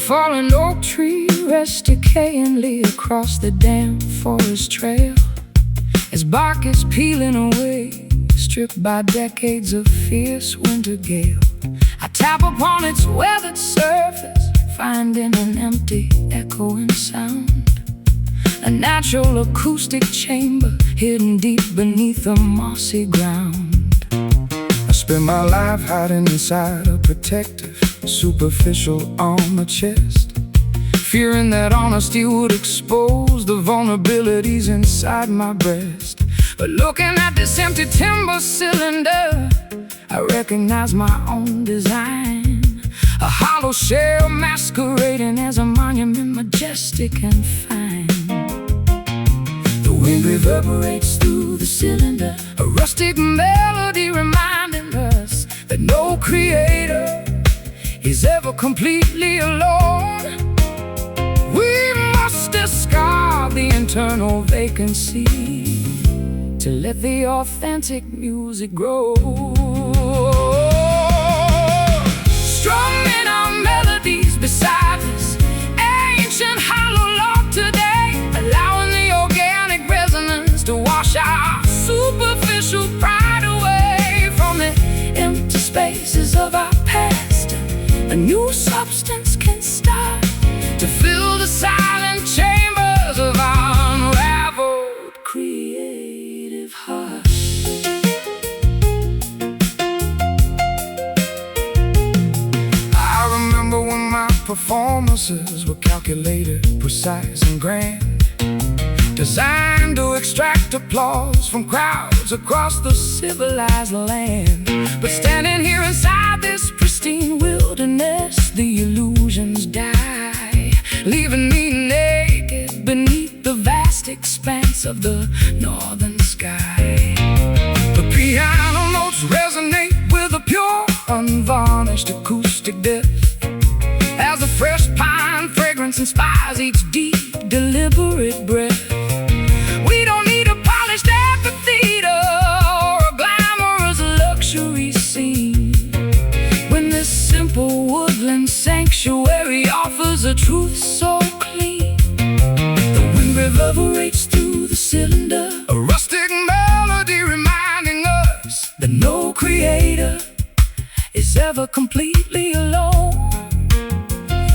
Fallen oak tree rests decayingly across the damp forest trail. Its bark is peeling away, stripped by decades of fierce winter gale. I tap upon its weathered surface, finding an empty, echoing sound. A natural acoustic chamber hidden deep beneath the mossy ground. I spend my life hiding inside a protective, superficial armor chest, fearing that honesty would expose the vulnerabilities inside my breast. But looking at this empty timber cylinder, I recognize my own design. A hollow shell masquerading as a monument, majestic and fine. The wind reverberates through the cylinder, a rustic melody reminding us that no creator is ever completely alone. We must discard the internal vacancy to let the authentic music grow. Strumming our melodies beside this ancient hollow log today, allowing the organic resonance to wash our superficial pride away from the empty spaces of our past. A new substance can start to fill the silent chambers of our unraveled creative heart. I remember when my performances were calculated, precise and grand, designed to extract applause from crowds across the civilized land. But standing here inside this pristine wilderness, the illusions die, leaving me naked beneath the vast expanse of the northern sky. The piano notes resonate with a pure, unvarnished acoustic depth, as the fresh pine fragrance inspires each deep, deliberate breath. We don't need a polished amphitheater or a glamorous luxury scene when this simple woodland sanctuary offers a truth so clean. The wind reverberates through the cylinder, a rustic melody reminding us that no creator is ever completely alone.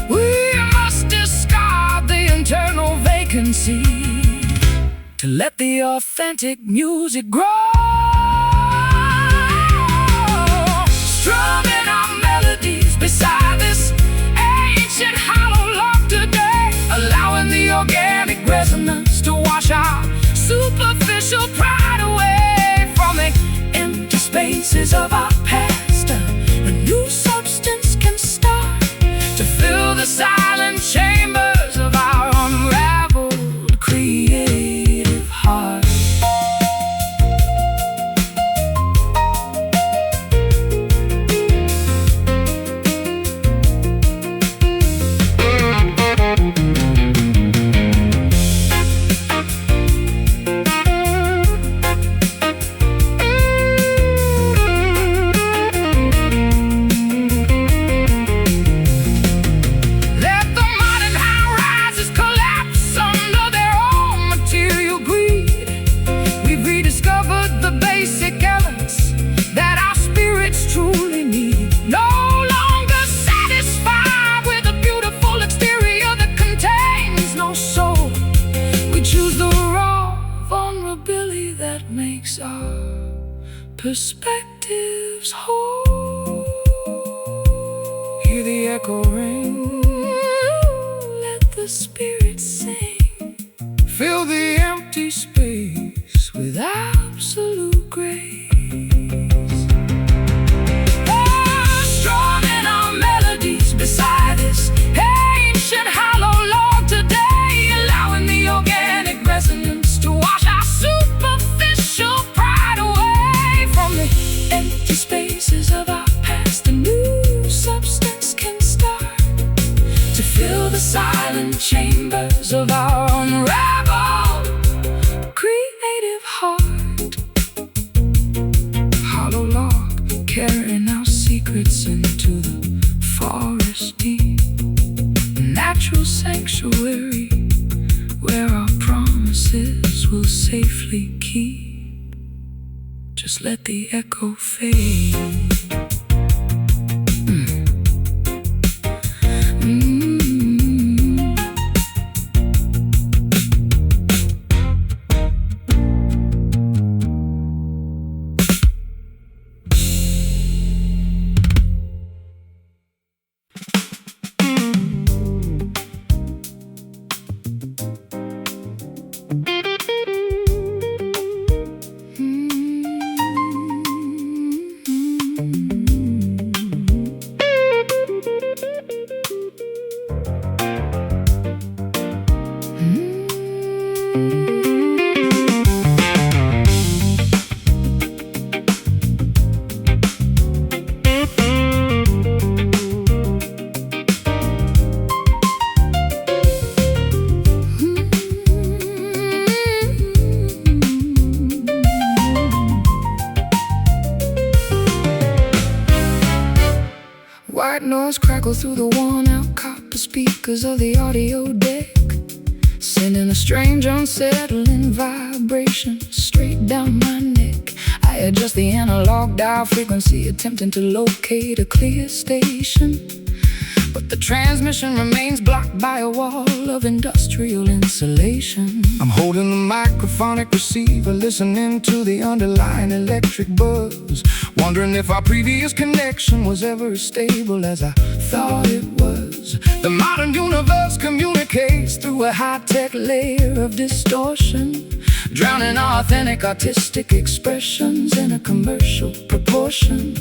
We must discard the internal vacancy to let the authentic music grow. Strumming our melodies beside this ancient hollow log today, allowing the organic resonance to wash our superficial pride away from the empty spaces of our past. A new substance can start to fill the silent chambers of our unraveled creative heart. that makes our perspectives whole. Hear the echo ring, let the spirit sing. fill the empty space With absolute grace. Strumming our melodies beside this ancient hollow log today, allowing the organic resonance to wash our superficial pride away. From the empty spaces of our past, a new substance can start to fill the silent chambers of our unraveled creative heart. hollow log, Carrying our secrets into the forest deep, a natural sanctuary where our promises will safely keep. Just let the echo fade. White noise crackle through the worn-out copper speakers of the audio deck, sending a strange unsettling vibration straight down my neck. I adjust the analog dial frequency, attempting to locate a clear station, but the transmission remains blocked by a wall of industrial insulation. I'm holding the microphonic receiver, listening to the underlying electric buzz, wondering if our previous connection was ever as stable as I thought it was. The modern universe communicates through a high-tech layer of distortion, drowning our authentic artistic expressions in a commercial proportion.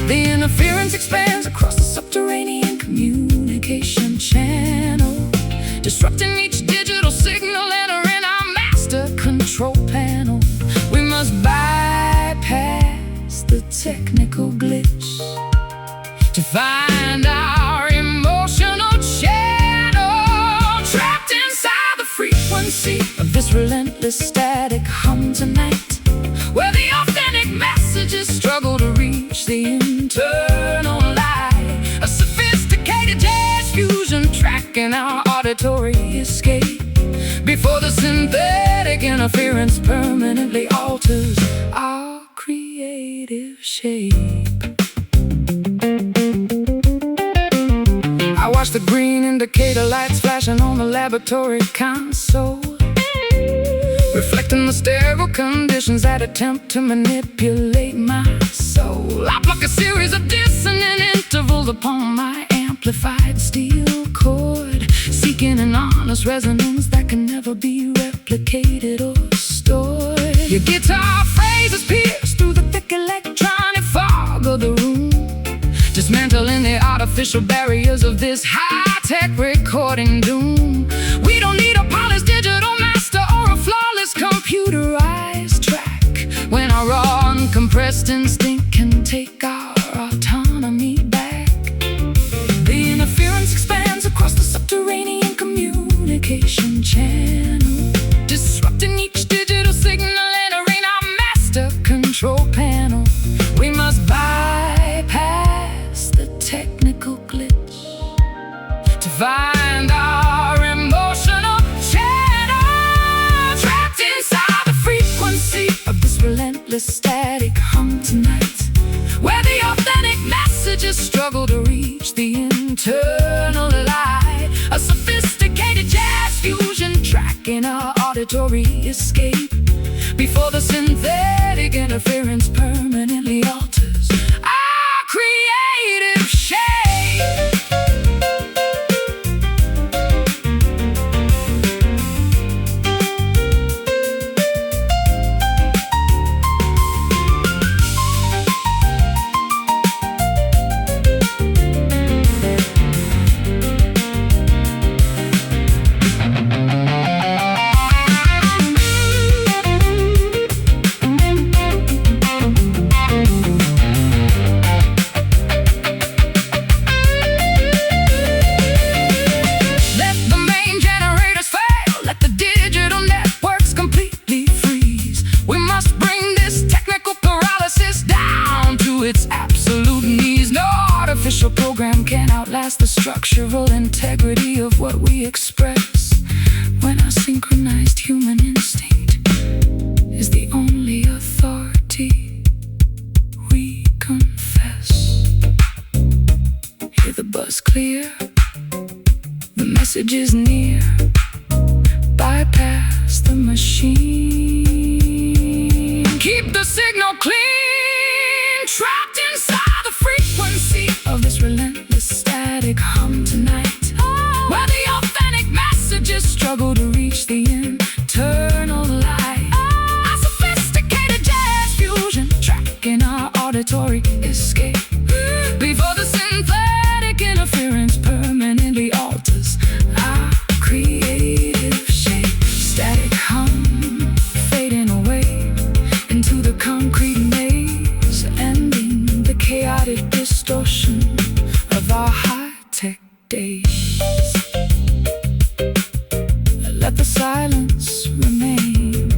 The interference expands across the subterranean communication channel, disrupting each digital signal entering our master control panel. We must bypass the technical glitch to find our emotional channel, trapped inside the frequency of this relentless static hum tonight, where the authentic messages struggle to reach the internal light. A sophisticated jazz fusion tracking our auditory escape before the synthetic interference permanently alters our creative shape. I watch the green indicator lights flashing on the laboratory console, reflecting the sterile conditions that attempt to manipulate my soul. I pluck a series of dissonant intervals upon my amplified steel cord, seeking an honest resonance that can never be replicated or stored. Your guitar phrases pierce through the thick electronic fog of the room, dismantling the artificial barriers of this high-tech recording doom. We don't need a polished digital master or a flawless computerized track when our raw uncompressed instinct can take our autonomy back. The interference expands across the subterranean communication channel, disrupting each digital signal entering our master control panel. We must bypass the technical glitch to find our emotional channel, trapped inside the frequency of this relentless static hum tonight, where the authentic messages struggle to reach the internal light. A sophisticated jazz fusion tracking our auditory escape before the synthetic interference permanently alters our creative shape. Program can outlast the structural integrity of what we express when our synchronized human instinct is the only authority we confess. Hear the buzz clear, the message is near. Bypass the machine, keep the signal clean, trapped inside the frequency of this relentless static hum tonight, where the authentic messages struggle to reach the internal light. A sophisticated jazz fusion tracking our auditory escape before the synthetic interference permanently alters our creative shape. Static hum fading away into the concrete maze, ending the chaotic distortion of our high-tech days. Let the silence remain.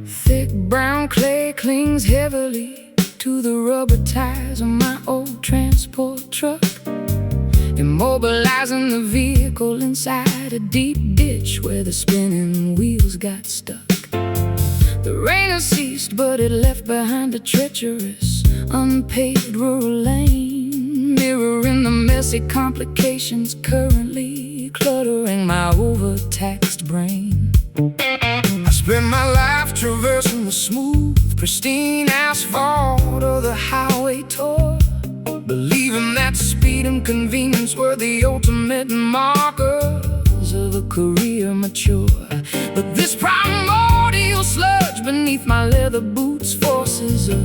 Thick brown clay clings heavily to the rubber tires of my old transport truck, immobilizing the vehicle inside a deep ditch where the spinning wheels got stuck. The rain has ceased, but it left behind a treacherous, unpaved rural lane, mirroring the messy complications currently cluttering my overtaxed brain. I spend my life traversing the smooth, pristine asphalt of the highway tour, believing that speed and convenience were the ultimate markers of a career mature. But this primordial sludge beneath my leather boots forces a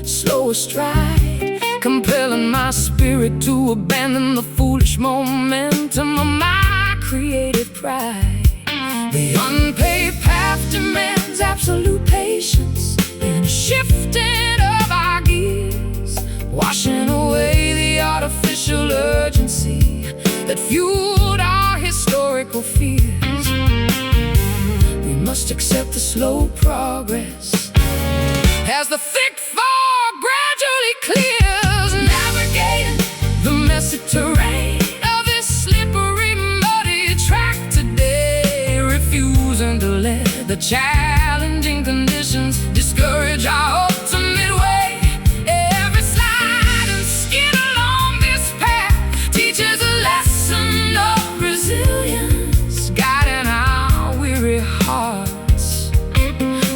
slower stride, compelling my spirit to abandon the foolish momentum of my creative pride. The unpaved path demands absolute patience and shifting of our gears, washing away the artificial urgency that fueled our historical fears. We must accept the slow progress as the thick fog gradually clears, navigating the messy terrain of this slippery, muddy track today, refusing to let the challenging conditions discourage our ultimate way. Every slide and skid along this path teaches a lesson of resilience, guiding our weary hearts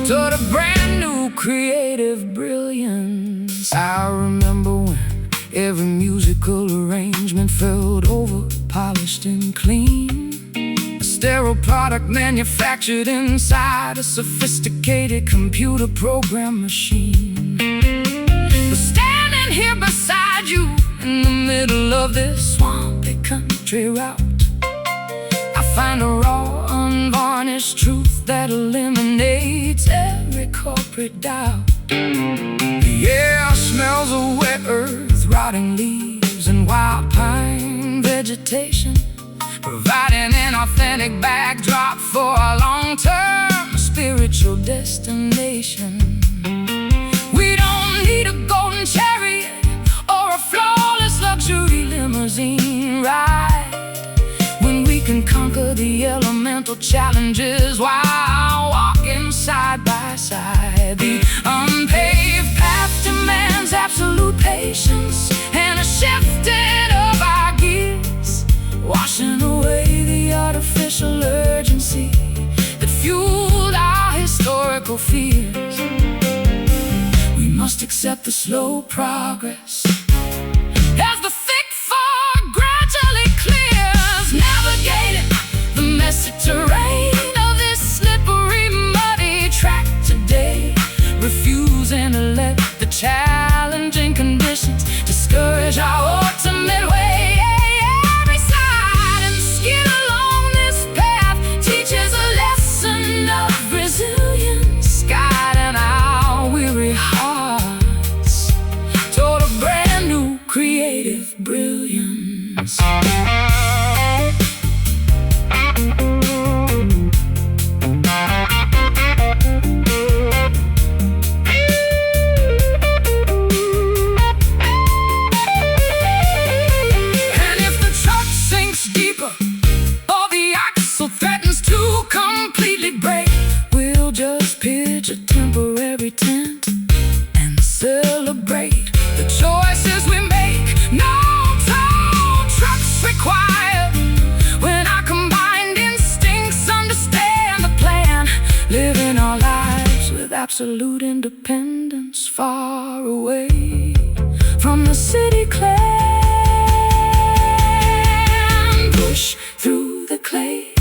toward a brand new creative brilliance. I remember when every musical arrangement felt over, polished and clean, a sterile product manufactured inside a sophisticated computer program machine. But standing here beside you in the middle of this swampy country route, I find a raw, unvarnished truth that eliminates every corporate doubt. The air smells of wet earth, rotting leaves, and wild pine vegetation, providing an authentic backdrop for a long-term spiritual destination. We don't need a golden chariot or a flawless luxury limousine ride when we can conquer the elemental challenges while walking side by side. The unpaved path demands absolute patience and a shifting of our gears, washing away the artificial urgency that fueled our historical fears. We must accept the slow progress as the thick fog gradually clears, navigating the messy terrain of this slippery, muddy track today, refusing to let the challenging conditions discourage our ultimate way. Every slide and skid along this path teaches a lesson of resilience, guiding our weary hearts toward a brand new creative brilliance. Pitch a temporary tent and celebrate the choices we make. No tow trucks required when our combined instincts understand the plan, living our lives with absolute independence, far away from the city clan. Push through the clay,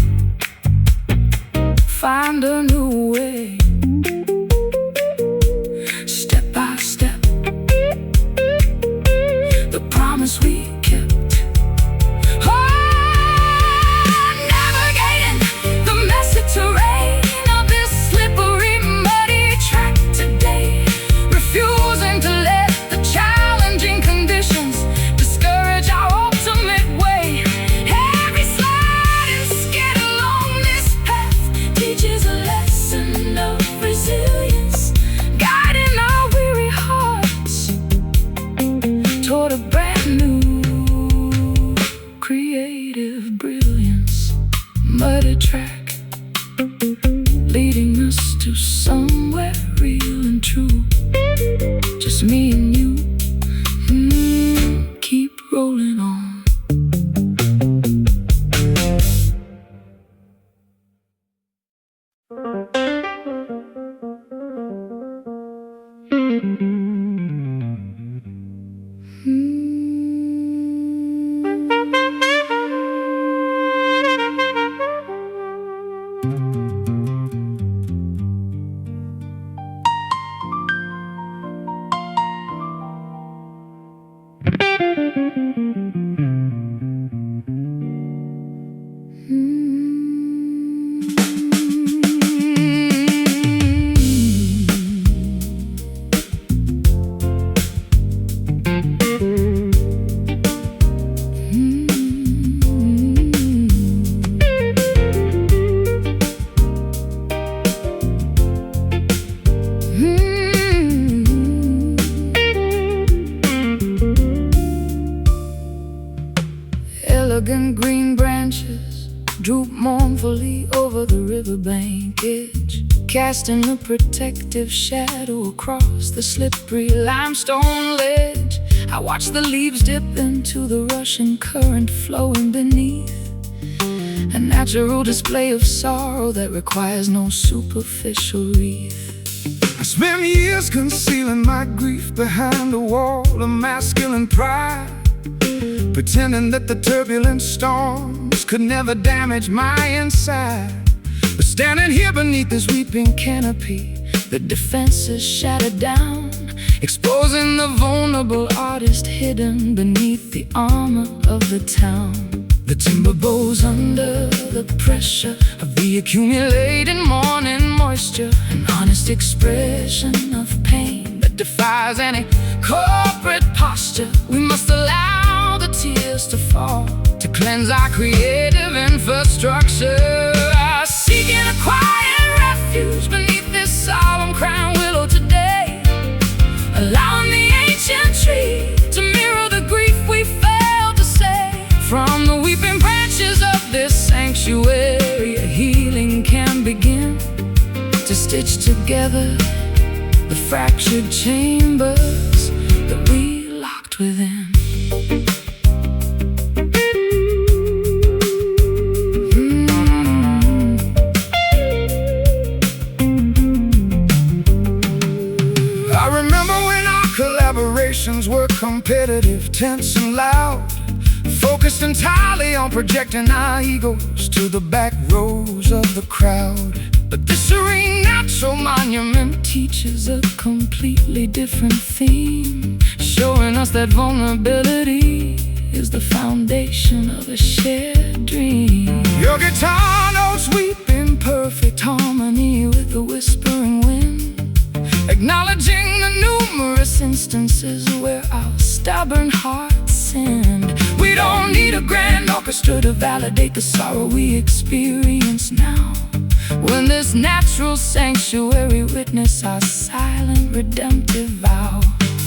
find a new way. Step by step, the promise we kept. Navigating the messy terrain of this slippery, muddy track today, refusing to let the challenging conditions discourage our ultimate way. Every slide and skid along this path teaches a lesson of resilience, guiding our weary hearts toward a brand new creative brilliance. Muddy track leading us to somewhere real and true. Just me and you, keep rolling on. Elegant green branches droop mournfully over the riverbank edge, casting a protective shadow across the slippery limestone ledge. I watch the leaves dip into the rushing current flowing beneath, a natural display of sorrow that requires no superficial wreath. I spent years concealing my grief behind a wall of masculine pride, pretending that the turbulent storms could never damage my inside. But standing here beneath this weeping canopy, the defenses shattered down, exposing the vulnerable artist hidden beneath the armor of the town. The timber bows under the pressure of the accumulating morning moisture, an honest expression of pain that defies any corporate posture. We must allow the tears to fall to cleanse our creative infrastructure. Seeking a quiet refuge beneath this solemn crown willow today, allowing the ancient tree to mirror the grief we failed to say. From the weeping branches of this sanctuary, a healing can begin to stitch together the fractured chambers that we locked within. I remember when our collaborations were competitive, tense and loud, focused entirely on projecting our egos to the back rows of the crowd. But this serene natural monument teaches a completely different theme, showing us that vulnerability is the foundation of a shared dream. Your guitar notes weep in perfect harmony with the whispering wind, acknowledging the numerous instances where our stubborn hearts sinned. We don't need a grand orchestra to validate the sorrow we experience now, when this natural sanctuary witness our silent redemptive vow.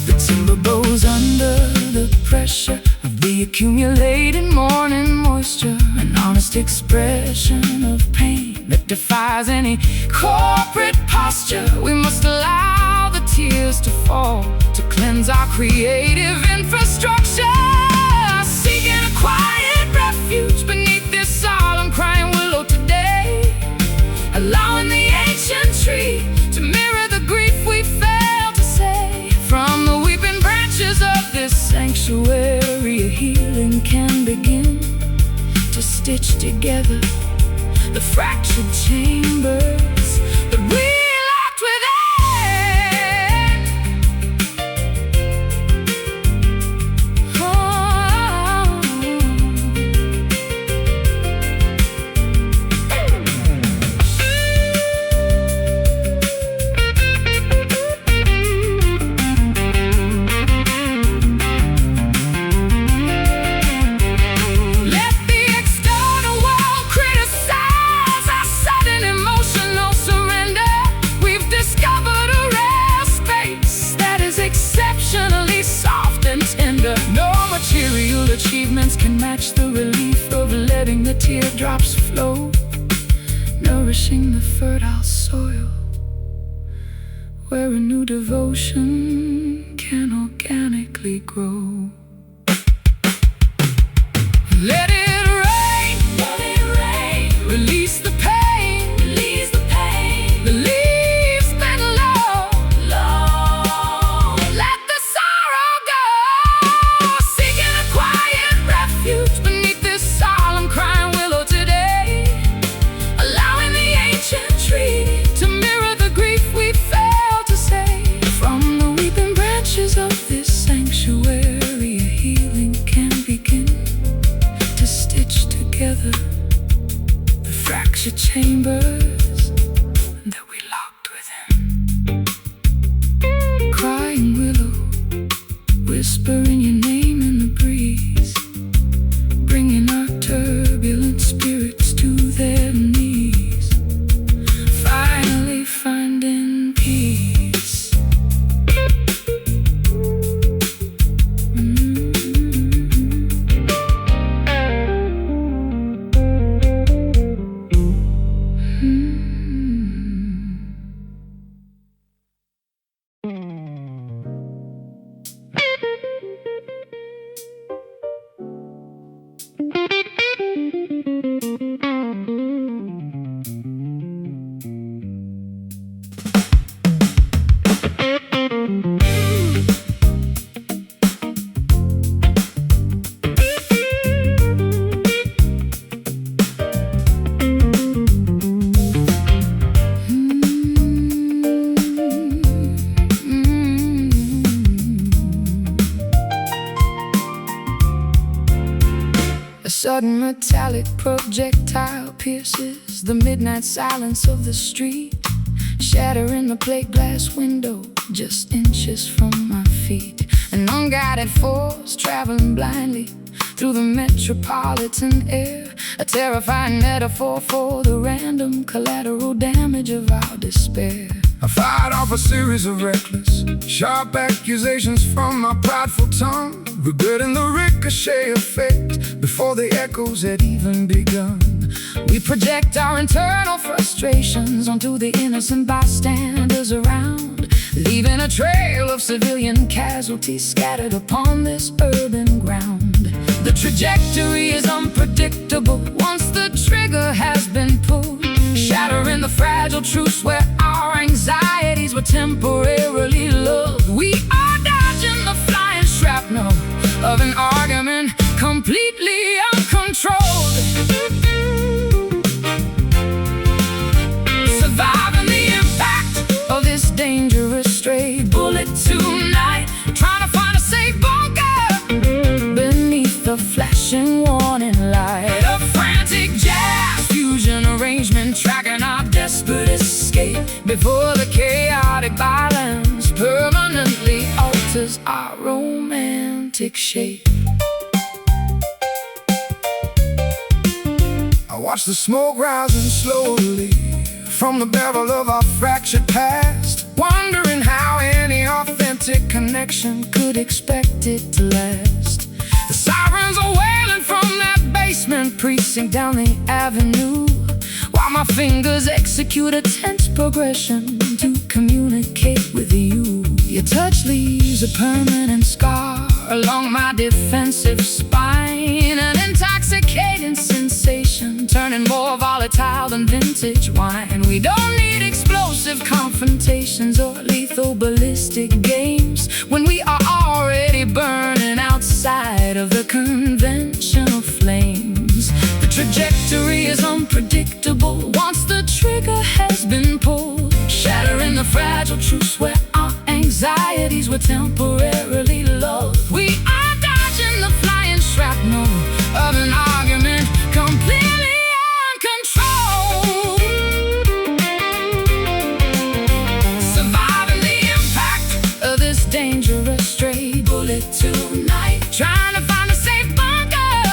The timber bows under the pressure of the accumulating morning moisture, an honest expression of pain that defies any corporate posture. We must allow the tears to fall to cleanse our creative infrastructure. Seeking a quiet refuge beneath this solemn crying willow today, allowing the ancient tree to mirror the grief we failed to say. From the weeping branches of this sanctuary, a healing can begin to stitch together the fractured chambers that we locked within. Material achievements can match the relief of letting the teardrops flow, nourishing the fertile soil where a new devotion can organically grow. Let it rain, release the pain, the leaves bend low, let the sorrow go. Seeking a quiet refuge beneath this solemn crying willow today, allowing the ancient tree to mirror the grief we failed to say. From the weeping branches of this sanctuary, a healing can begin to sudden metallic projectile pierces the midnight silence of the street, shattering the plate glass window just inches from my feet. An unguided force traveling blindly through the metropolitan air, a terrifying metaphor for the random collateral damage of our despair. I fired off a series of reckless, sharp accusations from my prideful tongue, regretting the ricochet effect before the echoes had even begun. We project our internal frustrations onto the innocent bystanders around, leaving a trail of civilian casualties scattered upon this urban ground. The trajectory is unpredictable once the trigger has been pulled, shattering the fragile truce where our anxieties were temporarily lulled. We are dodging the flying shrapnel of an argument completely uncontrolled, surviving the impact of this dangerous stray bullet tonight, trying to find a safe bunker beneath the flashing warning light. A frantic jazz fusion arrangement tracking our desperate escape before the chaotic violence permanently alters our romantic shape. I watch the smoke rising slowly from the barrel of our fractured past, wondering how any authentic connection could expect it to last. The sirens are wailing from that basement precinct down the avenue, while my fingers execute a tense progression to communicate with you. Your touch leaves a permanent scar along my defensive spine, an intoxicating sensation turning more volatile than vintage wine. We don't need explosive confrontations or lethal ballistic games when we are already burning outside of the conventional flames. The trajectory is unpredictable once the trigger has been pulled, shattering the fragile truce where our anxieties were temporarily lulled. We are dodging the flying shrapnel of an argument completely uncontrolled, surviving the impact of this dangerous stray bullet tonight, trying to find a safe bunker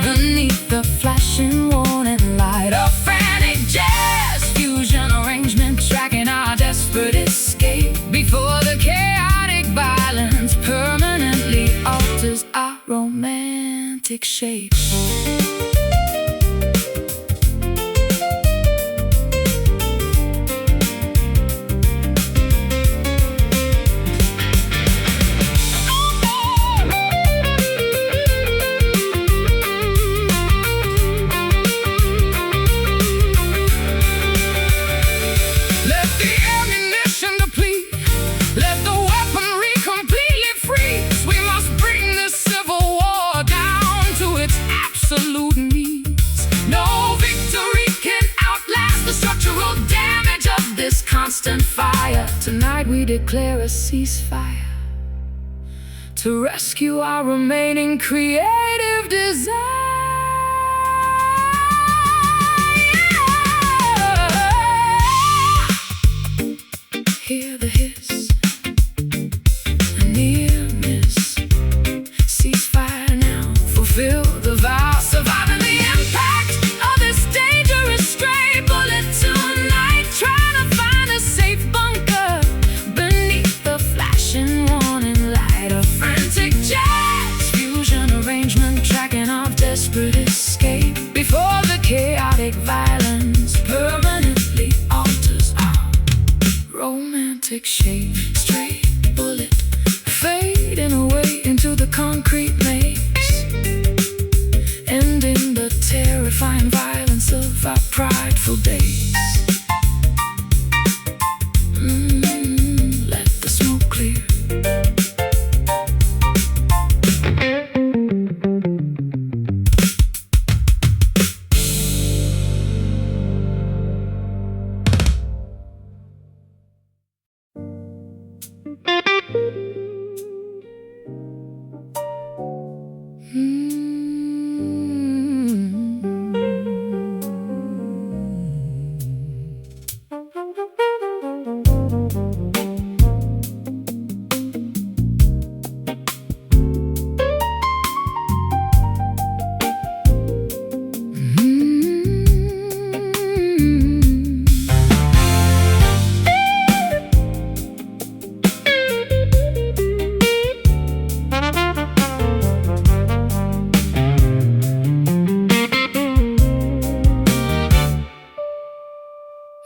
beneath the flashing warning light. A frantic jazz fusion arrangement tracking our desperate escape before the chaotic violence permanently alters our romantic shape. Constant fire. Tonight we declare a ceasefire to rescue our remaining creative desire. Hear the hiss, a near miss. Ceasefire now, fulfill the vow, surviving the impact of this dangerous stray bullet tonight, trying to find a safe bunker beneath the flashing warning light. A frantic jazz fusion arrangement tracking our desperate escape before the chaotic violence permanently alters our romantic shape. Stray bullet fading away into the concrete maze, ending the terrifying violence of our prideful days. Let the smoke clear.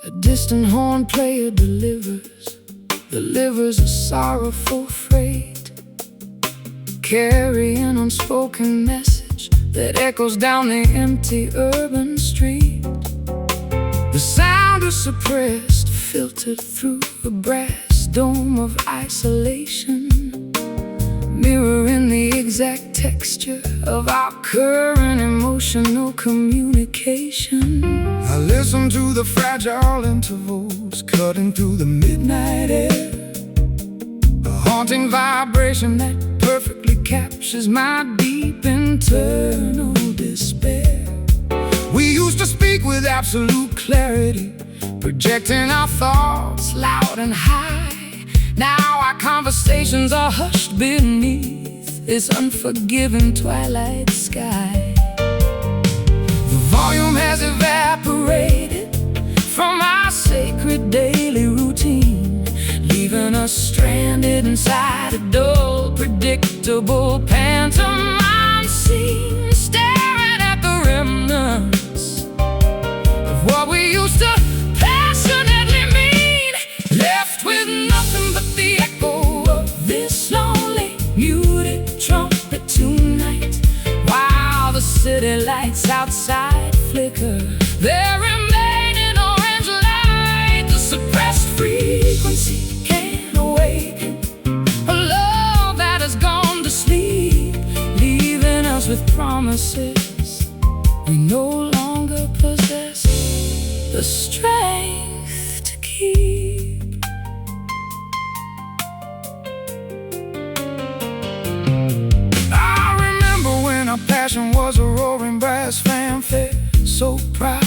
A distant horn player delivers a sorrowful freight, carrying an unspoken message that echoes down the empty urban street. The sound is suppressed, filtered through a brass dome of isolation, mirroring the exact texture of our current emotional communication. I listen to the fragile intervals cutting through the midnight air, a haunting vibration that perfectly captures my deep internal despair. We used to speak with absolute clarity, projecting our thoughts loud and high. Now our conversations are hushed beneath this unforgiving twilight sky. The volume has evaporated from our sacred daily routine, leaving us stranded inside a dull, predictable pantomime scene, staring at the remnants of what we used to passionately mean, left with nothing but the echo of this lonely, muted trumpet tonight. While the city lights outside flicker their remaining orange light, the suppressed frequency can't awaken a love that has gone to sleep, leaving us with promises we no longer possess the strength to keep. I remember when our passion was a roaring brass fanfare, so proud,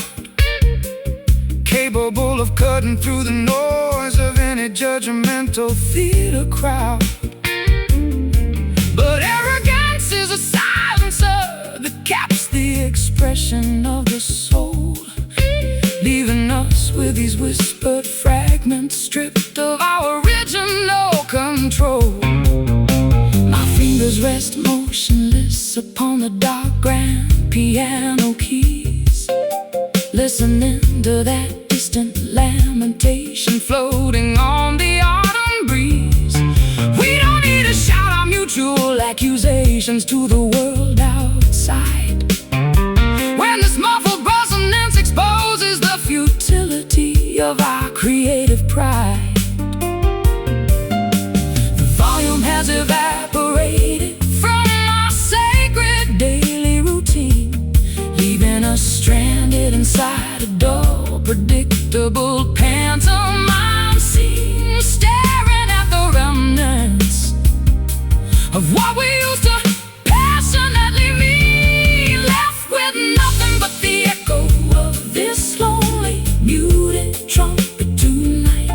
capable of cutting through the noise of any judgmental theater crowd. But arrogance is a silencer that caps the expression of the soul, leaving us with these whispered fragments stripped of our original control. My fingers rest motionless upon the dark grand piano keys, listening to that distant lamentation floating on the autumn breeze. We don't need to shout our mutual accusations to the world outside, when this muffled resonance exposes the futility of our creative pride. The volume has evaporated from our sacred daily routine, leaving us stranded inside a dull, predictable pantomime scene, staring at the remnants of what we used to passionately mean, left with nothing but the echo of this lonely, muted trumpet tonight.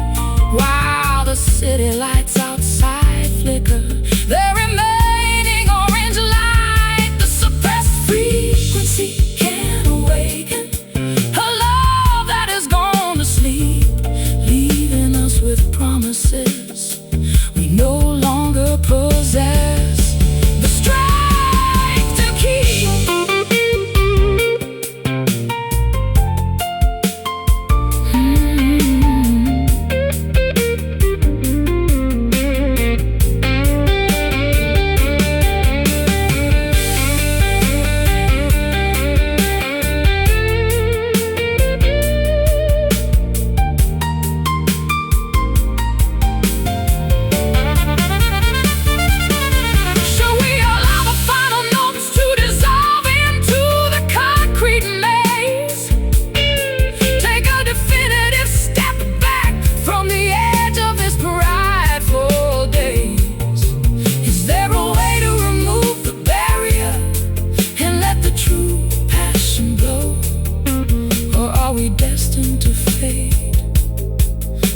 While the city lights outside flicker their remaining orange light, the suppressed frequency can't awaken a love that has gone to sleep, leaving us with promises we no longer possess the strength to keep. Shall we allow the final notes to dissolve into the concrete maze? Take a definitive step back from the edge of this prideful days. Is there a way to remove the barrier and let the true passion glow? Or are we destined to fade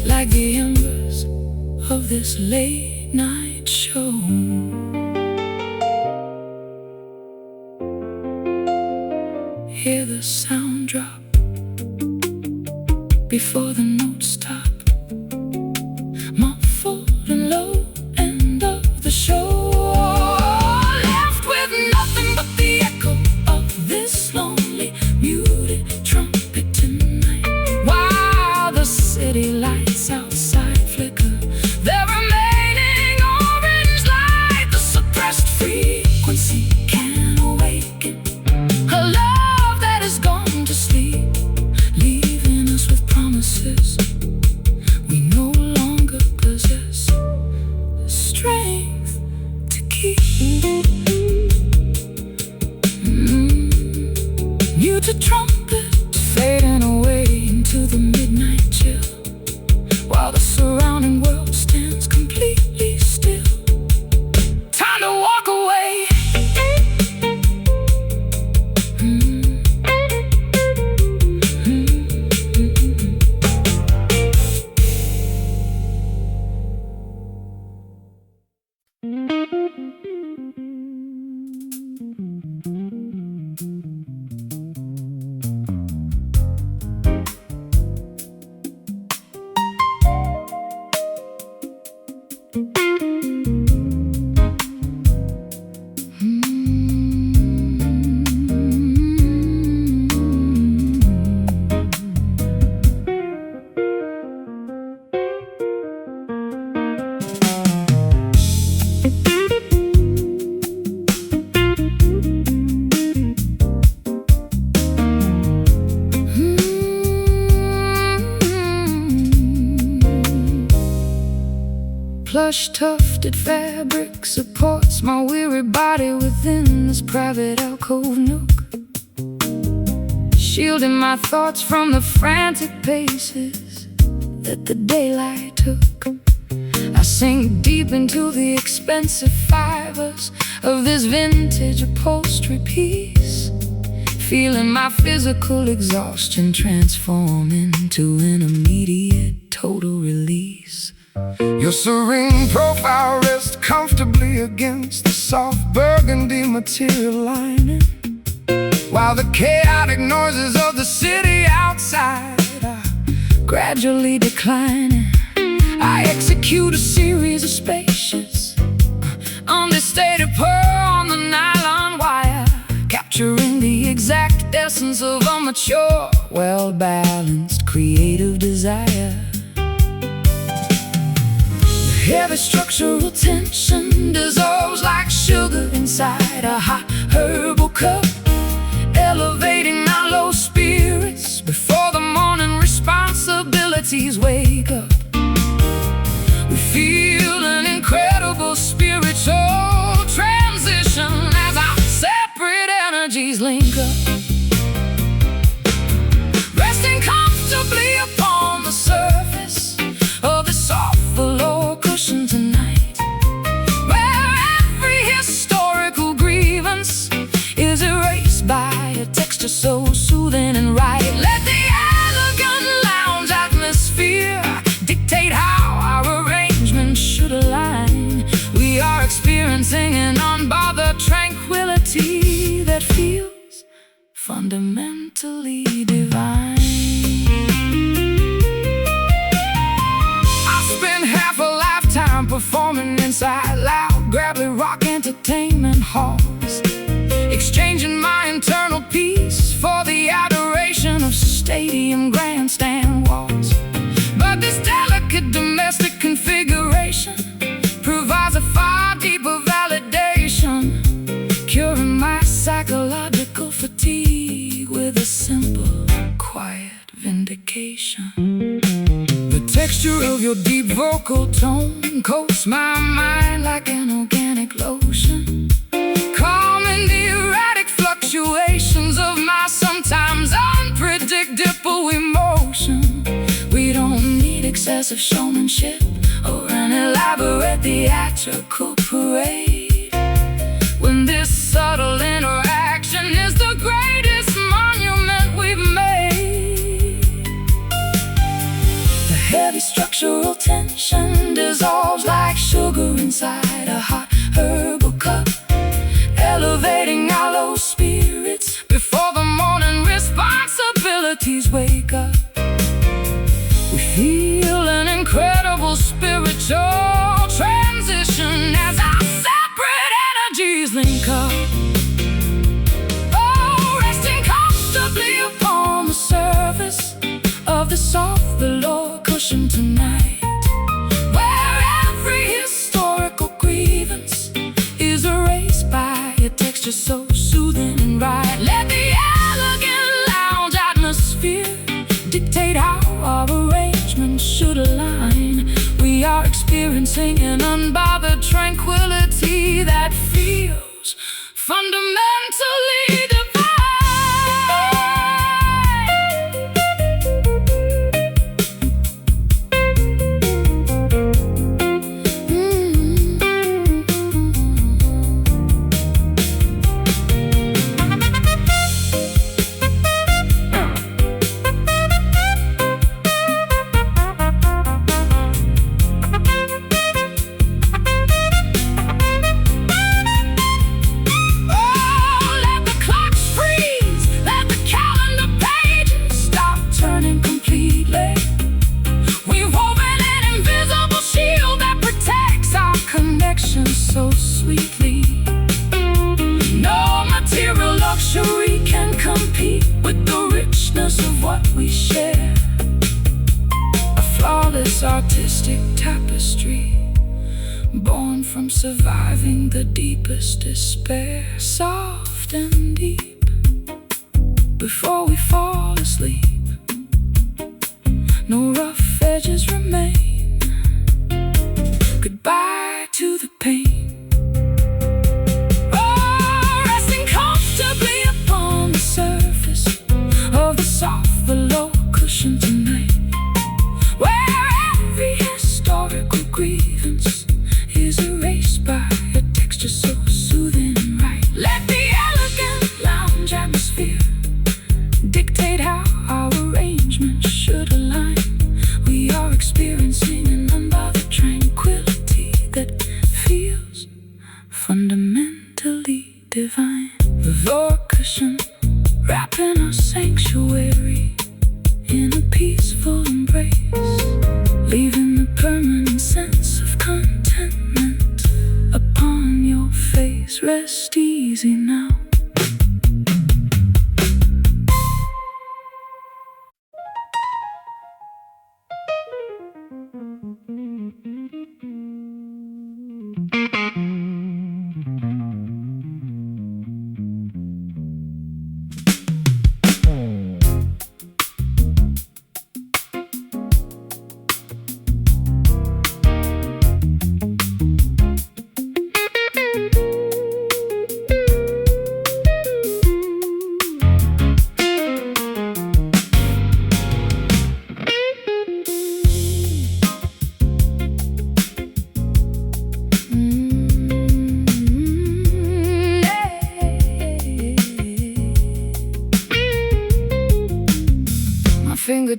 like the embers of this late night show? Hear the sound drop before the notes stop, muffled and low, end of the show. Left with nothing but the echo of this lonely, muted trumpet tonight, while the plush tufted fabric supports my weary body within this private alcove nook, shielding my thoughts from the frantic paces that the daylight took. I sink deep into the expensive fibers of this vintage upholstery piece, feeling my physical exhaustion transform into an immediate total release. Your serene profile rests comfortably against the soft burgundy material lining, while the chaotic noises of the city outside are gradually declining. I execute a series of spacious, understated purr on the nylon wire, capturing the exact essence of a mature, well-balanced, creative desire. The heavy structural tension dissolves like sugar inside a hot herbal cup, elevating our low spirits before the morning responsibilities wake up. We feel an incredible spiritual transition as our separate energies link up, resting comfortably upon the surface of the soft velour cushion tonight, where every historical grievance is erased by a texture so soothing and right. Let the elegant lounge atmosphere dictate how our arrangement should align. We are experiencing an unbothered tranquility that feels fundamentally divine. I spent half a lifetime performing inside loud, gravelly rock entertainment halls, exchanging my internal peace for the adoration of stadium grandstand walls. But this delicate domestic configuration provides a far deeper validation, curing my psychological fatigue with a simple, quiet vindication. The texture of your deep vocal tone coats my mind like an organic lotion, calming the erratic fluctuations of my sometimes unpredictable emotion. We don't need excessive showmanship or an elaborate theatrical parade, when this subtle interaction is the greatest monument we've made. The heavy structural tension dissolves like sugar inside a hot herbal cup, elevating our low spirits before the morning responsibilities wake up. We feel an incredible spiritual transition as our separate energies link up, oh, resting comfortably upon the surface of the soft velour cushion tonight, where every historical grievance is erased by a texture so soothing and right. Let the elegant lounge atmosphere dictate how our arrangement should align. We are experiencing an unbothered tranquility that feels fundamentally divine. So sweetly, no material luxury can compete with the richness of what we share. A flawless artistic tapestry, born from surviving the deepest despair, soft and deep. Before we fall asleep, no rough edges remain. Goodbye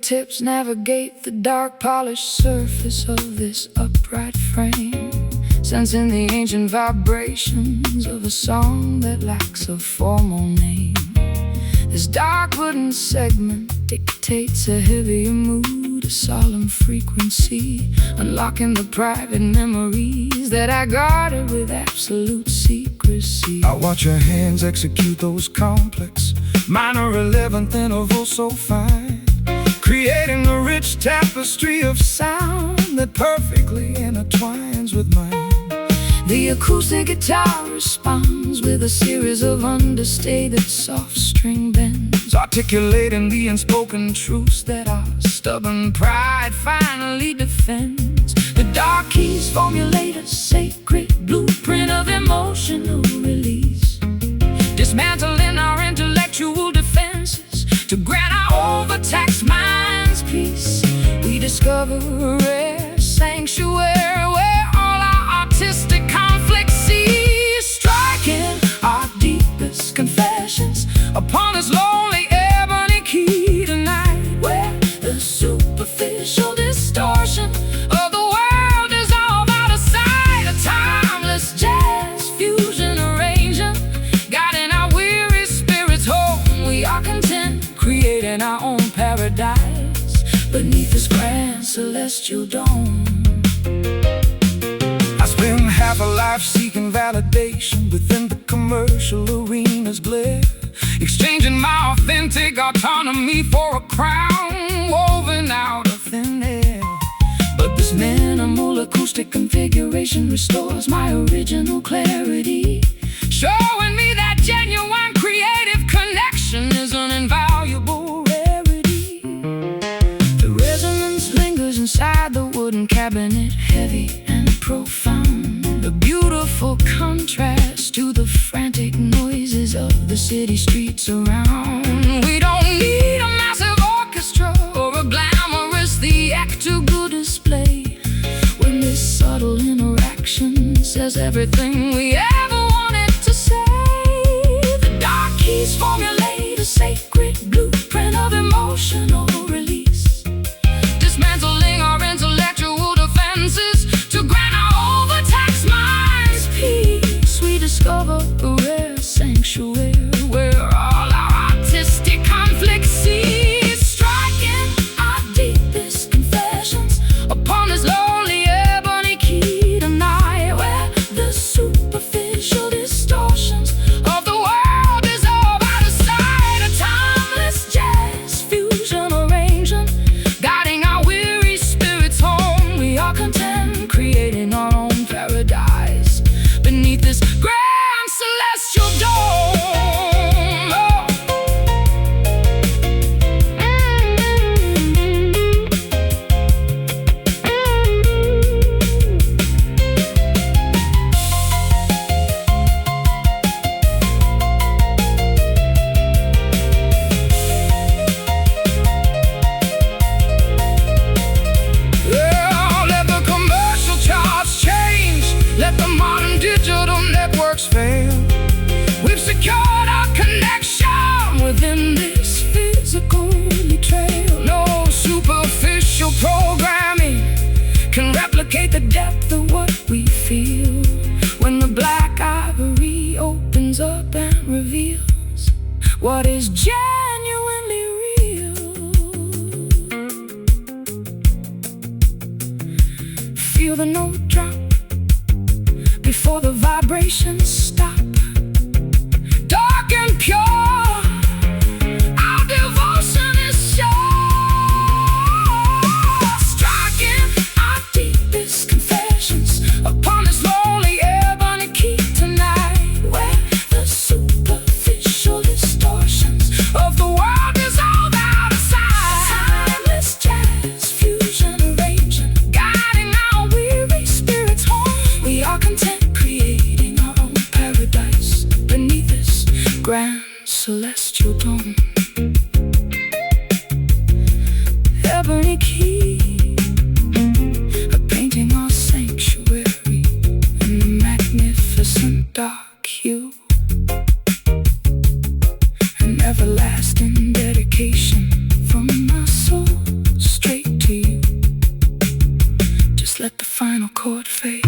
fingertips navigate the dark polished surface of this upright frame, sensing the ancient vibrations of a song that lacks a formal name. This dark wooden segment dictates a heavier mood, a solemn frequency, unlocking the private memories that I guarded with absolute secrecy. I watch your hands execute those complex minor 11th intervals so fine, creating a rich tapestry of sound that perfectly intertwines with mine. The acoustic guitar responds with a series of understated soft string bends, articulating the unspoken truths that our stubborn pride finally defends. The dark keys formulate a sacred blueprint of emotional release, dismantling our intellectual defenses to grant our overtaxed minds peace. We discover a rare sanctuary where all our artistic conflicts cease, striking our deepest confessions upon this lonely ebony key tonight, where the superficial distortion of the world dissolve out of sight. A timeless jazz fusion arrangement, guiding our weary spirits home. We are content, creating our own paradise beneath this grand celestial dome. I spend half a life seeking validation within the commercial arena's glare, exchanging my authentic autonomy for a crown woven out of thin air. But this minimal acoustic configuration restores my original clarity, showing me that genuine creative connection is an invaluable rarity. The resonance lingers inside the wooden cabinet, heavy and profound, the beautiful contrast to the frantic noises of the city streets around. We don't need a massive orchestra or a glamorous theatrical display when this subtle interaction says everything we ever wanted to say. The dark keys formulate a sacred blueprint of emotional release, dismantling our intellectual defenses to grant our overtaxed minds peace. We discover a rare sanctuary where all our artistic conflicts cease, striking our deepest confessions upon this lonely ebony key tonight, where the superficial distortions of the world dissolve out of sight. A timeless jazz fusion arrangement, guiding our weary spirits home. We are content, creating our own paradise beneath this grand celestial dome. Yeah, let the commercial charts change, let the modern digital networks fail. We've secured our connection within this physical betrayal. No superficial programming can replicate the depth of what we feel when the black ivory opens up and reveals what is genuinely real. Feel the note drop before the vibrations stop. Dark and pure, our devotion is sure, striking our deepest confessions upon this lonely ebony key tonight, where the superficial distortions of the world dissolve out of sight. Timeless jazz fusion arrangement, guiding our weary spirits home. We are content, creating our own paradise beneath this grand celestial let the final chord fade.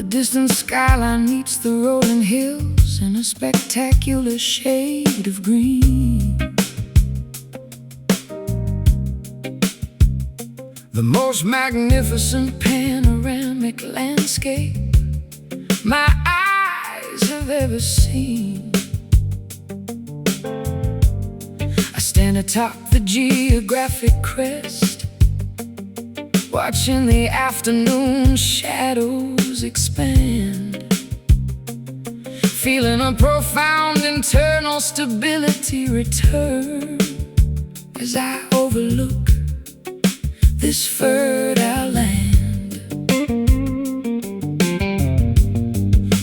Distant skyline meets the rolling hills in a spectacular shade of green. The most magnificent panoramic landscape my eyes have ever seen. I stand atop the geographic crest, watching the afternoon shadows expand, feeling a profound internal stability return as I overlook this fertile land.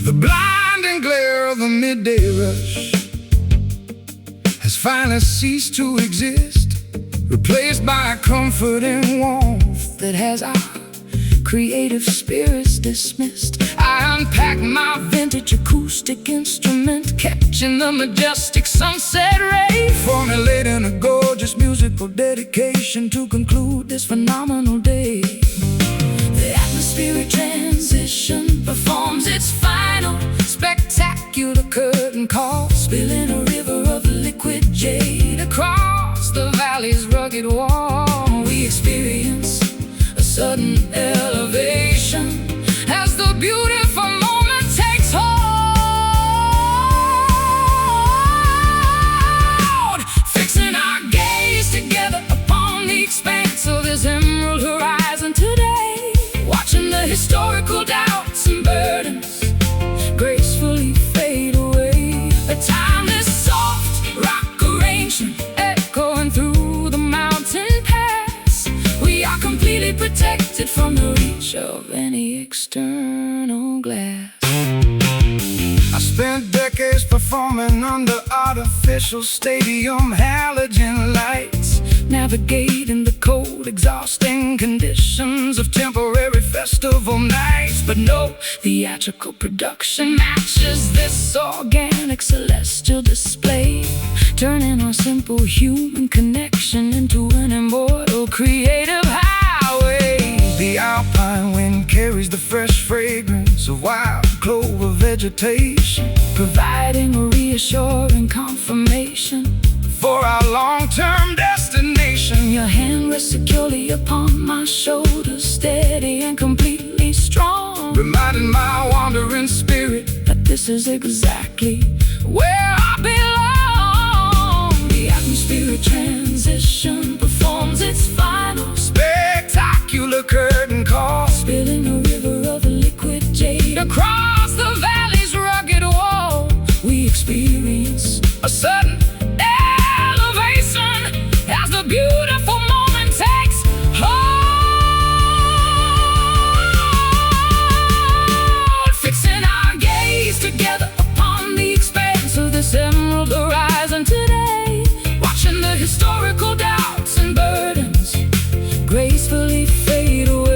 The blinding glare of the midday rush has finally ceased to exist, replaced by a comforting warmth that has our creative spirits dismissed. I unpack my vintage acoustic instrument, catching the majestic sunset ray, formulating a gorgeous musical dedication to conclude this phenomenal day. The atmospheric transition performs its final spectacular curtain call, spilling a river of liquid jade across the valley's rugged wall. We experience a sudden elevation as the beautiful moment takes hold, fixing our gaze together upon the expanse of this emerald horizon today, watching the historical doubts and burdens gracefully fade away. A timeless soft rock arrangement echoing through the mountain pass. We are completely protected from the reach of any external glass. I spent decades performing under artificial stadium halogen lights, navigating the cold, exhausting conditions of temporary festival nights. But no theatrical production matches this organic celestial display, turning our simple human connection into an immortal creative highway. The alpine wind carries the fresh fragrance of wild clover vegetation, providing a reassuring confirmation for our long-term destination. Your hand rests securely upon my shoulder, steady and completely strong, reminding my wandering spirit that this is exactly where I belong. The atmospheric transition performs its final spectacular curtain call, spilling a river of liquid jade across the valley's rugged wall. We experience a sudden elevation as the beautiful moment takes hold, fixing our gaze together upon the expanse of this emerald horizon today, watching the historical doubts and burdens gracefully fade away.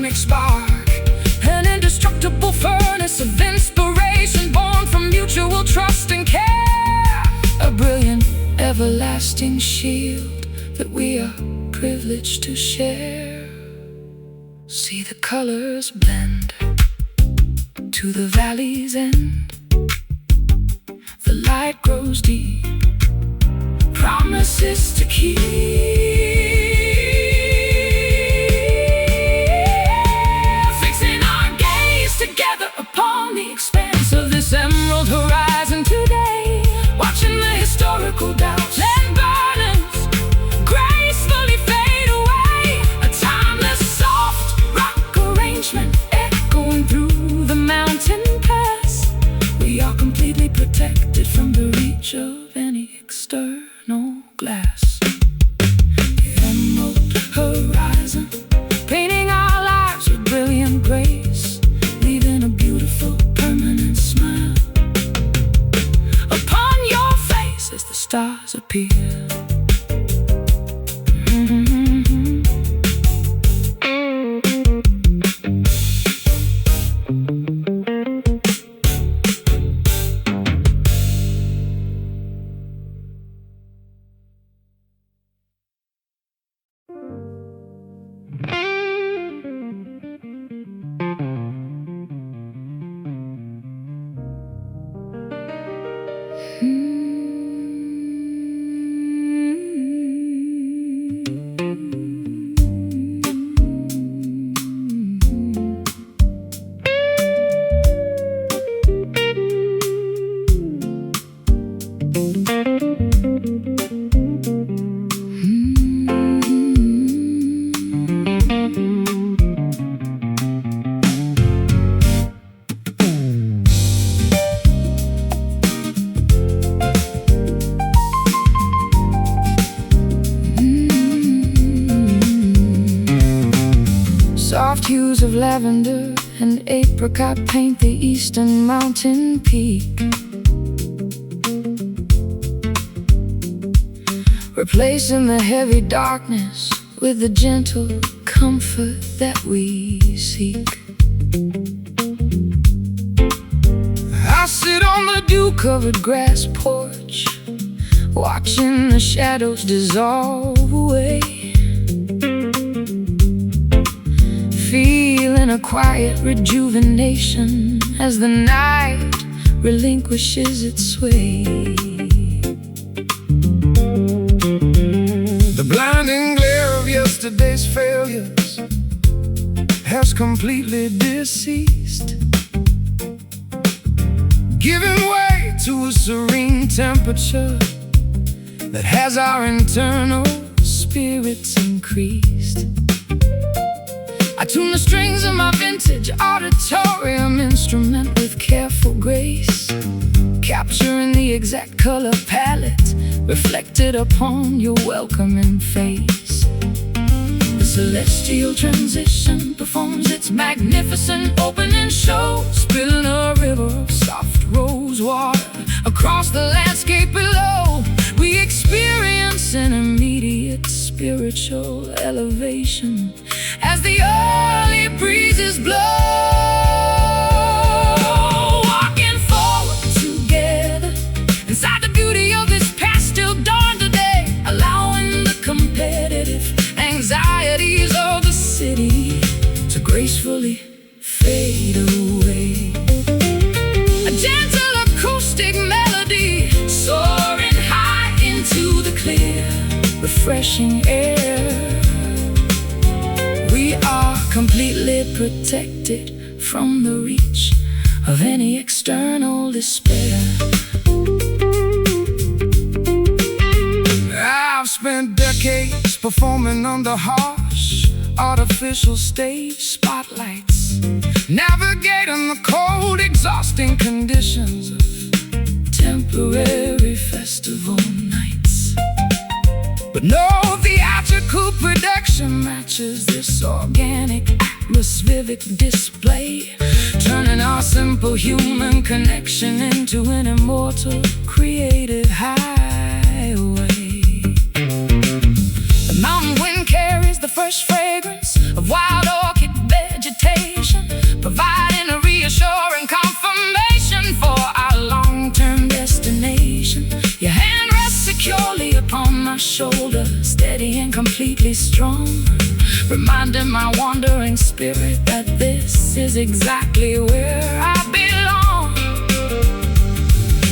cosmic spark, an indestructible furnace of inspiration born from mutual trust and care. A brilliant, everlasting shield that we are privileged to share. See the colors blend to the valley's end. The light grows deep, promises to keep. Fixing our gaze together upon the expanse of this emerald horizon today, watching the historical doubts and burdens gracefully fade away. A timeless, soft rock arrangement echoing through the mountain pass. We are completely protected from the reach of any external glass. The emerald horizon, painting our lives with brilliant grace, leaving a beautiful, permanent smile upon your face as the stars appear. Soft hues of lavender and apricot paint the eastern mountain peak, replacing the heavy darkness with the gentle comfort that we seek. I sit on the dew-covered grass porch, watching the shadows dissolve away, feeling a quiet rejuvenation as the night relinquishes its sway. The blinding glare of yesterday's failures has completely deceased, giving way to a serene temperature that has our internal spirits increased. I tune the strings of my vintage auditorium instrument with careful grace, capturing the exact color palette reflected upon your welcoming face. The celestial transition performs its magnificent opening show, spilling a river of soft rose water across the landscape below. We experience an immediate spiritual elevation as the early breezes blow, walking forward together inside the beauty of this pastel dawn today, allowing the competitive anxieties of the city to gracefully fade away. A gentle acoustic melody soaring high into the clear, refreshing air. We are completely protected from the reach of any external despair. I've spent decades performing under harsh, artificial stage spotlights, navigating the cold, exhausting conditions of temporary festival nights. But no theatrical production matches this organic, atmospheric display, turning our simple human connection into an immortal, creative highway. The mountain wind carries the fresh fragrance of wild orchid beds reminding my wandering spirit that this is exactly where I belong.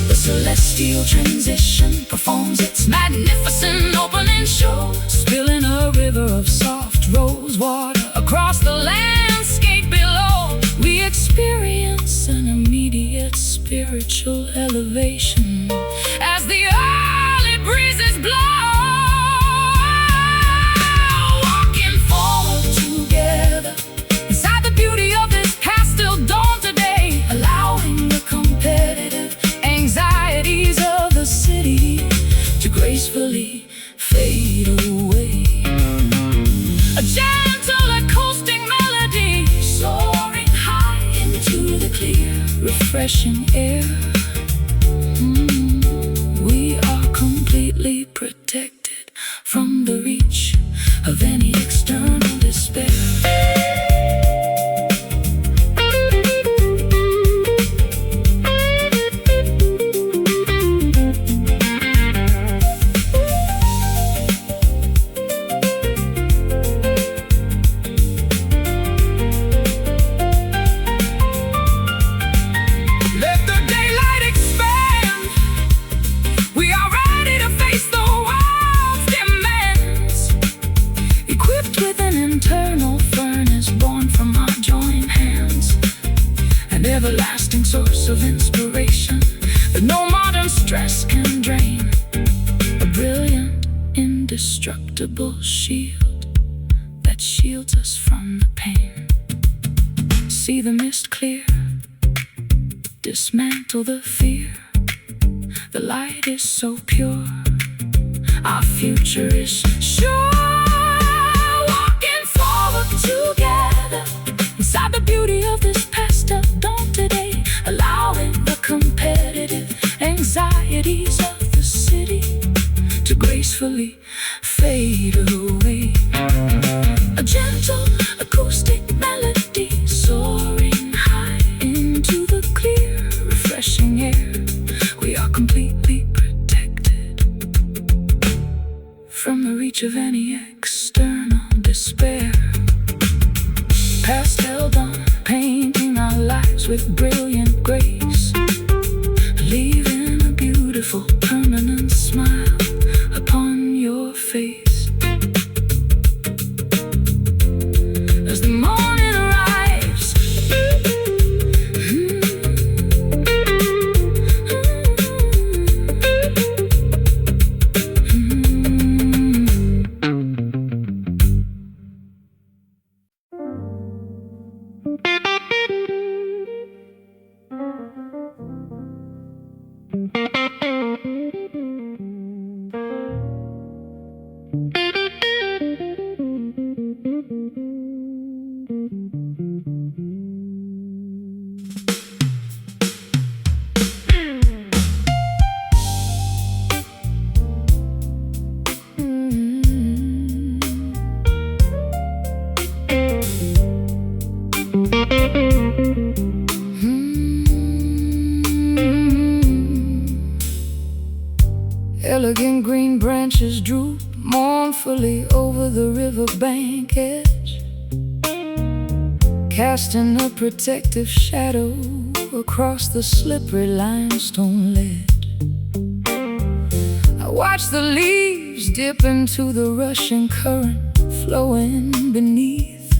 The celestial transition performs its magnificent opening show, spilling a river of soft rose water across the landscape below. We experience an immediate spiritual elevation as the early breezes blow. Walking forward together inside the beauty of this pastel dawn today, allowing the competitive anxieties of the city to gracefully fade away. A gentle acoustic melody soaring high into the clear, refreshing air. We are completely protected from the reach of any external despair. Everlasting source of inspiration that no modern stress can drain. A brilliant, indestructible shield that shields us from the pain. See the mist clear, dismantle the fear. The light is so pure, our future is sure. Walking forward together inside the beauty of this pastel dawn today, allowing the competitive anxieties of the city to gracefully fade away. A gentle acoustic melody soaring high into the clear, refreshing air. We are completely protected from the reach of any external despair. Pastel dawn, painting our lives with brilliant grace, leaving a beautiful permanent smile upon your face. As the morning arrives, elegant green branches droop mournfully over the riverbank edge, casting a protective shadow across the slippery limestone ledge. I watch the leaves dip into the rushing current flowing beneath,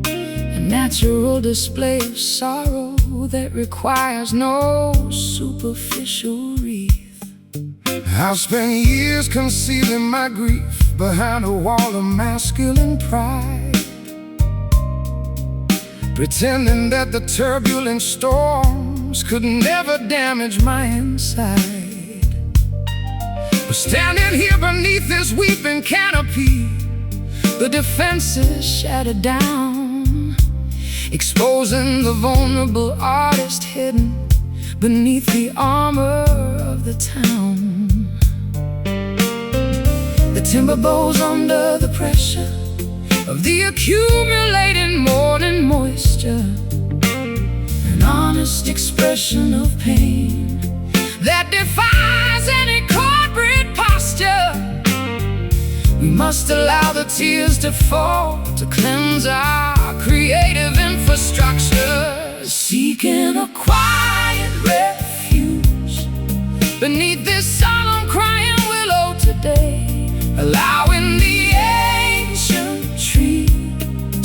a natural display of sorrow that requires no superficial wreath. I've spent years concealing my grief behind a wall of masculine pride, pretending that the turbulent storms could never damage my inside. But standing here beneath this weeping canopy, the defenses shattered down, exposing the vulnerable artist hidden beneath the armor of the town. The timber bows under the pressure of the accumulating morning moisture, an honest expression of pain that defies any corporate posture. We must allow the tears to fall to cleanse our creative infrastructure. Seeking a quiet refuge beneath this solemn crying willow today, allowing the ancient tree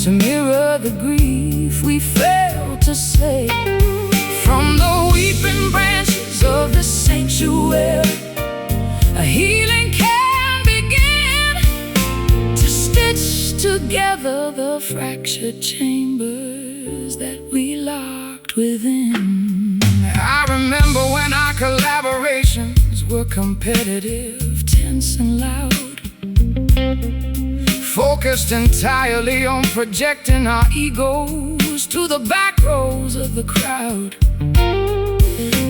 to mirror the grief we fail to say. From the weeping branches of the sanctuary, a healing can begin to stitch together the fractured chambers that we locked within. I remember when our collaborations were competitive, tense and loud, focused entirely on projecting our egos to the back rows of the crowd.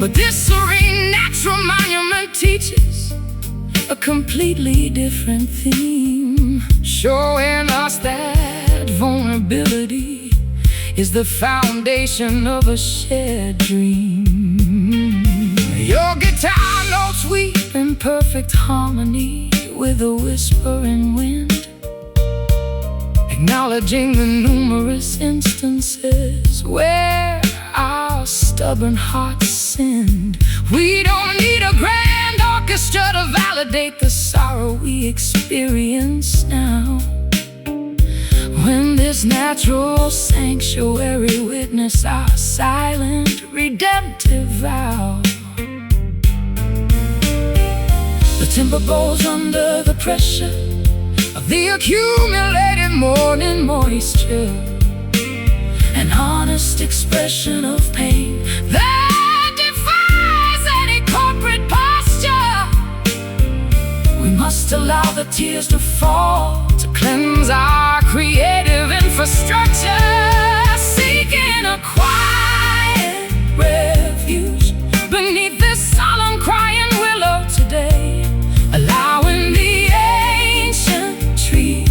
But this serene natural monument teaches a completely different theme, showing us that vulnerability is the foundation of a shared dream. Your guitar notes weep in perfect harmony with a whispering wind, acknowledging the numerous instances where our stubborn hearts sinned. We don't need a grand orchestra to validate the sorrow we experience now, when this natural sanctuary witness our silent redemptive vow. The timber bows under the pressure of the accumulated morning moisture, an honest expression of pain that defies any corporate posture. We must allow the tears to fall to cleanse our creative infrastructure. Seeking a quiet refuge beneath this solemn crying willow today, allowing the ancient tree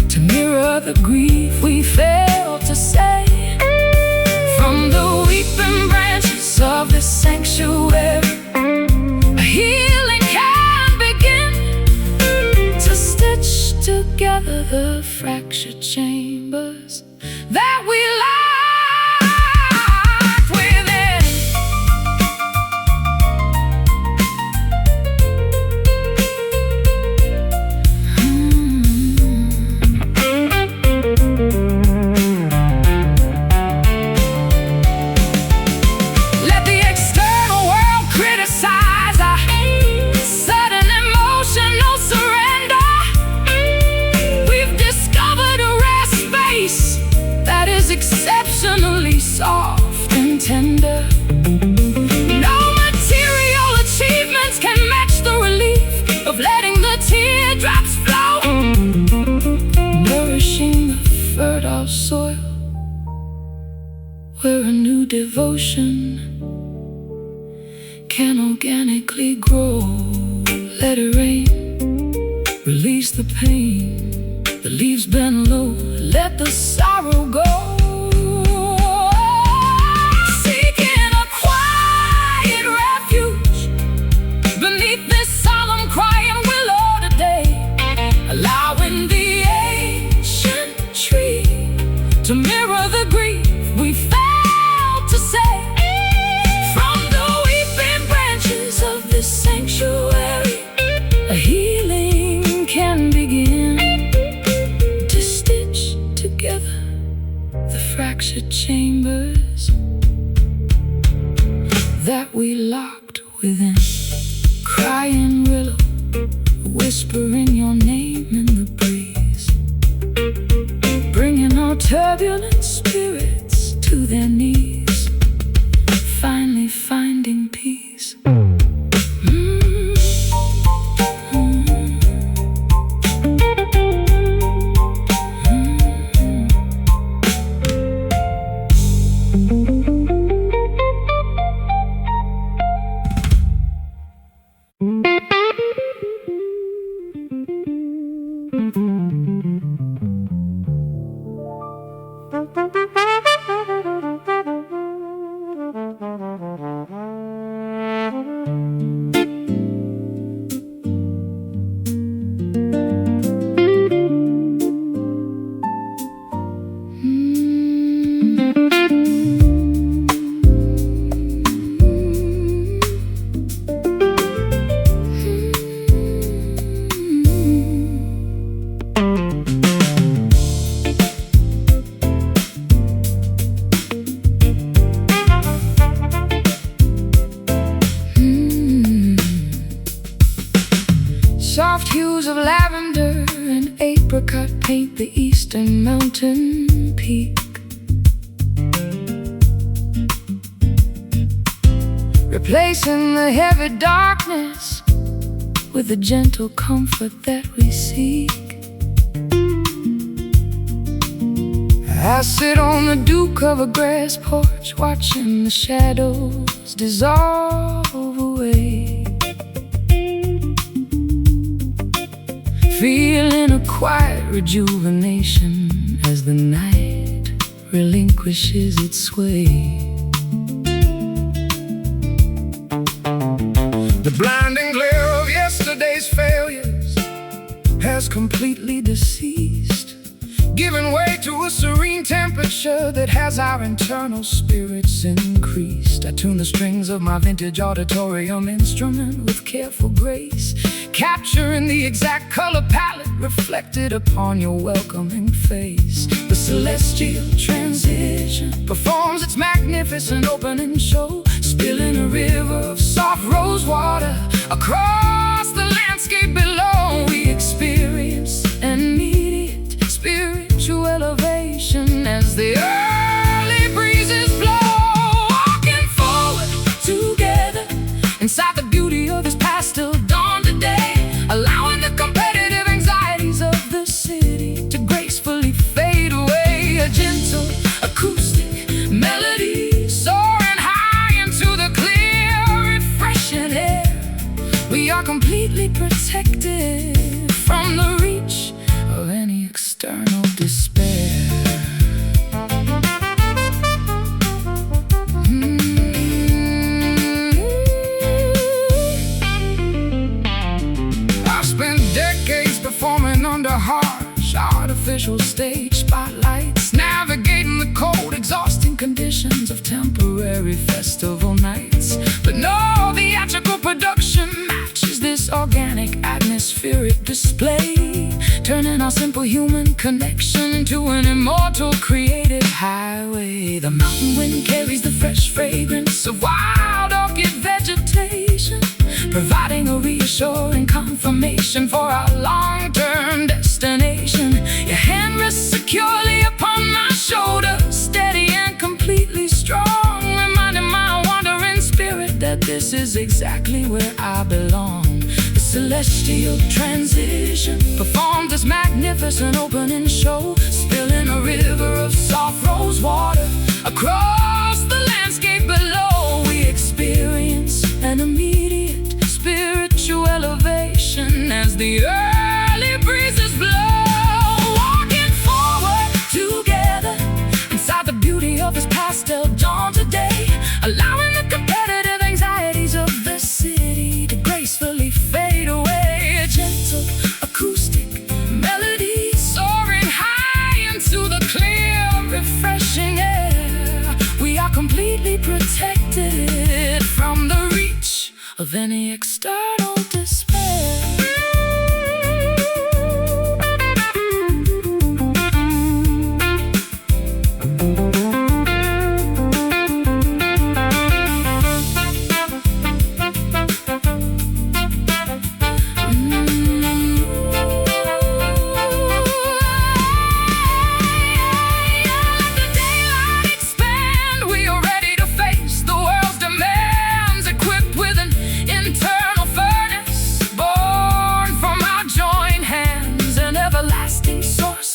to mirror the grief we failed to say. From the weeping branches of this sanctuary, a healing can begin to stitch together the fractured chambers that we locked within. Let the external world criticize our sudden emotional surrender. We've discovered a rare space that is exceptionally soft and tender. No material achievements can match the relief of letting the teardrops flow, nourishing the fertile soil where a new devotion can organically grow. Let it rain, release the pain, the leaves bend low, let the sorrow go. Seeking a quiet refuge beneath this solemn crying willow today, allowing the ancient tree to mirror the grief we failed to say. From the weeping branches of this sanctuary, a healing can begin to stitch together the fractured chambers that we locked within. Crying willow, whispering your name in the breeze, bringing our turbulent spirits to their knees, finally finding peace. distant mountain peak, replacing the heavy darkness with the gentle comfort that we seek. I sit on the dew-covered grass porch, watching the shadows dissolve away, feeling a quiet rejuvenation as the night relinquishes its sway. The blinding glare of yesterday's failures has completely deceased, giving way to a serene temperature that has our internal spirits increased. I tune the strings of my vintage auditorium instrument with careful grace, capturing the exact color palette reflected upon your welcoming face. The celestial transition performs its magnificent opening show, spilling a river of soft rose water across the landscape below. We experience an immediate spiritual elevation as the early breezes blow, walking forward together inside the beauty of this pastel dawn today, allowing the competitive anxieties of the city to gracefully fade away. A gentle acoustic melody soaring high into the clear, refreshing air. We are completely protected from the reach of any external despair. I've spent decades performing under harsh artificial stage spotlights, navigating the cold, exhausting conditions of temporary festival nights. But no theatrical production matches this organic atmospheric display, turning our simple human connection into an immortal creative highway. The mountain wind carries the fresh fragrance of wild orchid vegetation, providing a reassuring confirmation for our long-term destination. Your hand rests securely upon my shoulder, steady and completely strong, reminding my wandering spirit that this is exactly where I belong. The celestial transition performs this magnificent opening show, spilling a river of soft rose water across the landscape below. We experience an immediate spiritual elevation as the early breezes blow, walking forward together inside the beauty of this pastel dawn today, allowing the competitive anxieties of the city to gracefully fade away. A gentle acoustic melody soaring high into the clear, refreshing air. We are completely protected from the reach of any external despair.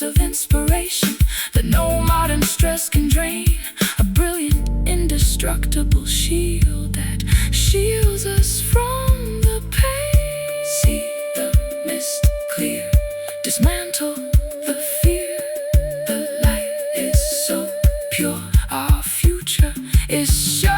Of inspiration that no modern stress can drain, a brilliant, indestructible shield that shields us from the pain. See the mist clear, dismantle the fear. The light is so pure, our future is sure.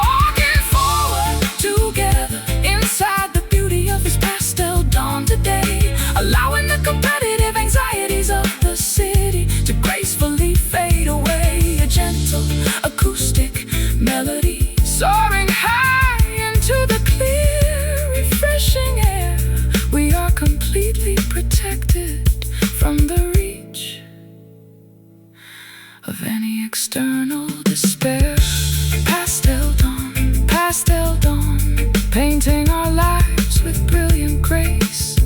Walking forward together inside the beauty of this pastel dawn today, allowing the competitive anxieties of the city to gracefully fade away. A gentle acoustic melody soaring high into the clear, refreshing air. We are completely protected from the reach of any external despair. Pastel dawn, painting our lives with brilliant grace,